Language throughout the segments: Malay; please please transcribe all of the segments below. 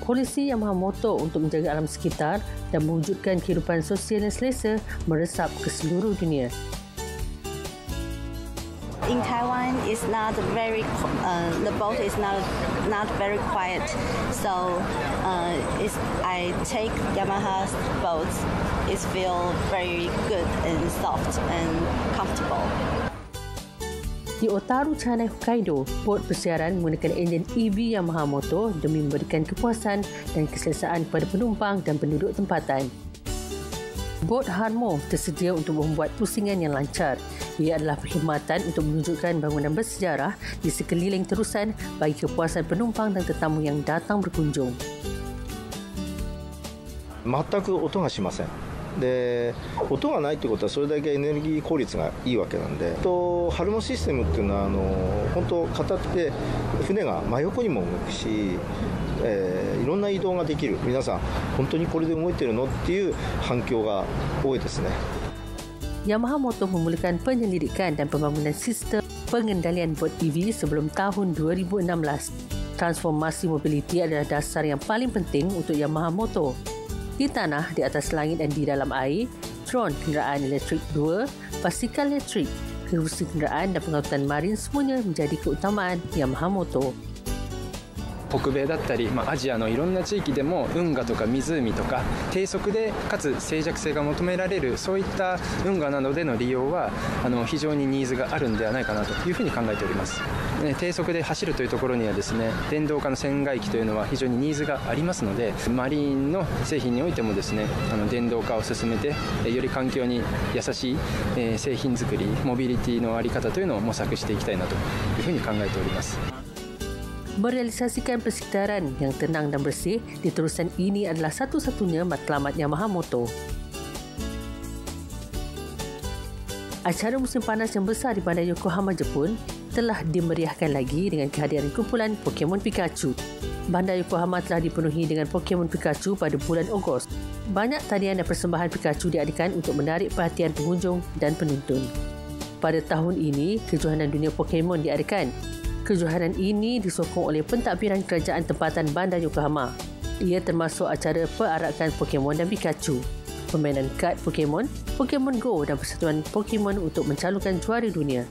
Polisi Yamamoto untuk menjaga alam sekitar dan mewujudkan kehidupan sosial yang selesa meresap ke seluruh dunia. In Taiwan, it's not very the boat is not very quiet. So, I take Yamaha's boats. It feel very good and soft and comfortable. Di Otaru, Chanai, Hokkaido, bot persiaran menggunakan enjin EV Yamaha Moto demi memberikan kepuasan dan keselesaan kepada penumpang dan penduduk tempatan. Bot Hanmo tersedia untuk membuat pusingan yang lancar. Ia adalah perkhidmatan untuk menunjukkan bangunan bersejarah di sekeliling terusan bagi kepuasan penumpang dan tetamu yang datang berkunjung. 全く音がしません。で音がないということはそれだけエネルギー効率がいいわけなんで、ハルモシステムっていうのは本当片手で船が真横にも動くし、いろんな移動ができる。皆さん本当にこれで動いてるのっていう反響が多いですね。Yamaha Moto memulakan penyelidikan dan pembangunan sistem pengendalian bot EV sebelum tahun 2016. Transformasi mobiliti adalah dasar yang paling penting untuk Yamaha Moto. Di tanah, di atas langit dan di dalam air, drone, kenderaan elektrik 2, basikal elektrik, kerusi kenderaan dan pengangkutan marin semuanya menjadi keutamaan Yamaha Moto. 北米だったり、アジアのいろんな地域でも運河とか湖とか低速でかつ静寂性が求められるそういった運河などでの利用は非常にニーズがあるんではないかなというふうに考えております。低速で走るというところにはですね、電動化の船外機というのは非常にニーズがありますので、マリンの製品においてもですね、電動化を進めてより環境に優しい製品作り、モビリティの在り方というのを模索していきたいなというふうに考えております。 Merealisasikan persekitaran yang tenang dan bersih di terusan ini adalah satu-satunya matlamat Yamaha Moto. Acara musim panas yang besar di bandar Yokohama, Jepun telah dimeriahkan lagi dengan kehadiran kumpulan Pokemon Pikachu. Bandar Yokohama telah dipenuhi dengan Pokemon Pikachu pada bulan Ogos. Banyak tarian dan persembahan Pikachu diadakan untuk menarik perhatian pengunjung dan penonton. Pada tahun ini, kejohanan dunia Pokemon diadakan. Kejohanan ini disokong oleh pentadbiran kerajaan tempatan bandar Yokohama. Ia termasuk acara perarakan Pokemon dan Pikachu, permainan kad Pokemon, Pokemon Go dan persatuan Pokemon untuk mencalonkan juara dunia.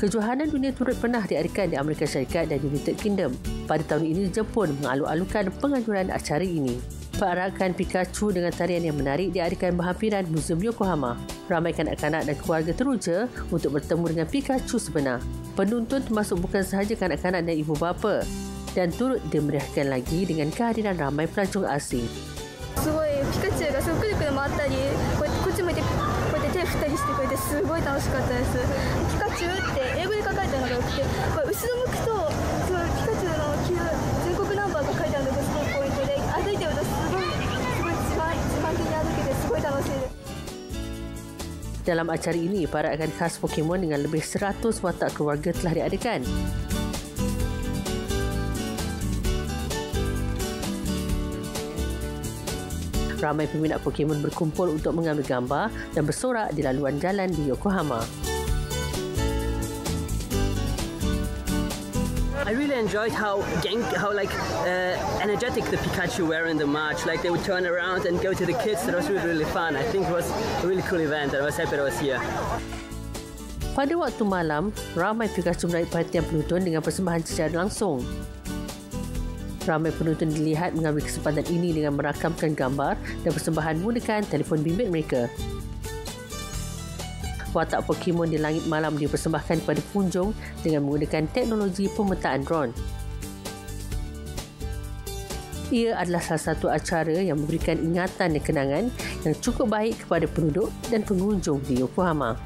Kejohanan dunia turut pernah diadakan di Amerika Syarikat dan United Kingdom. Pada tahun ini, Jepun mengaluk-alukan penganjuran acara ini. Perarakan Pikachu dengan tarian yang menarik diadakan berhampiran Museum Yokohama. Ramai kanak-kanak dan keluarga teruja untuk bertemu dengan Pikachu sebenar. Penonton termasuk bukan sahaja kanak-kanak dan ibu bapa, dan turut dimeriahkan lagi dengan kehadiran ramai pelancong asing. すごいピカチュウがくるくる回ったり、こっち向いてこうやって手振ったりしてくれてすごい楽しかったです。ピカチュウって英語で書かれてるのがよくて、これ後ろ向くとそのピカチュウの全国ナンバーが書いてあるのがすごいポイントで、歩いてるとすごい自慢げに歩けてすごい楽しいです。 Dalam acara ini, perarakan khas Pokemon dengan lebih 100 watak keluarga telah diadakan. Ramai peminat Pokemon berkumpul untuk mengambil gambar dan bersorak di laluan jalan di Yokohama. I really enjoyed how energetic the Pikachu were in the march. Like they would turn around and go to the kids. That was really fun. I think it was a really cool event. I was happy I was here. Pada waktu malam, ramai Pikachu menarik perhatian penonton dengan persembahan secara langsung. Ramai penonton dilihat mengambil kesempatan ini dengan merakamkan gambar dan persembahan menggunakan telefon bimbit mereka. Watak Pokemon di langit malam dipersembahkan kepada pengunjung dengan menggunakan teknologi pemetaan drone. Ia adalah salah satu acara yang memberikan ingatan dan kenangan yang cukup baik kepada penduduk dan pengunjung di Yokohama.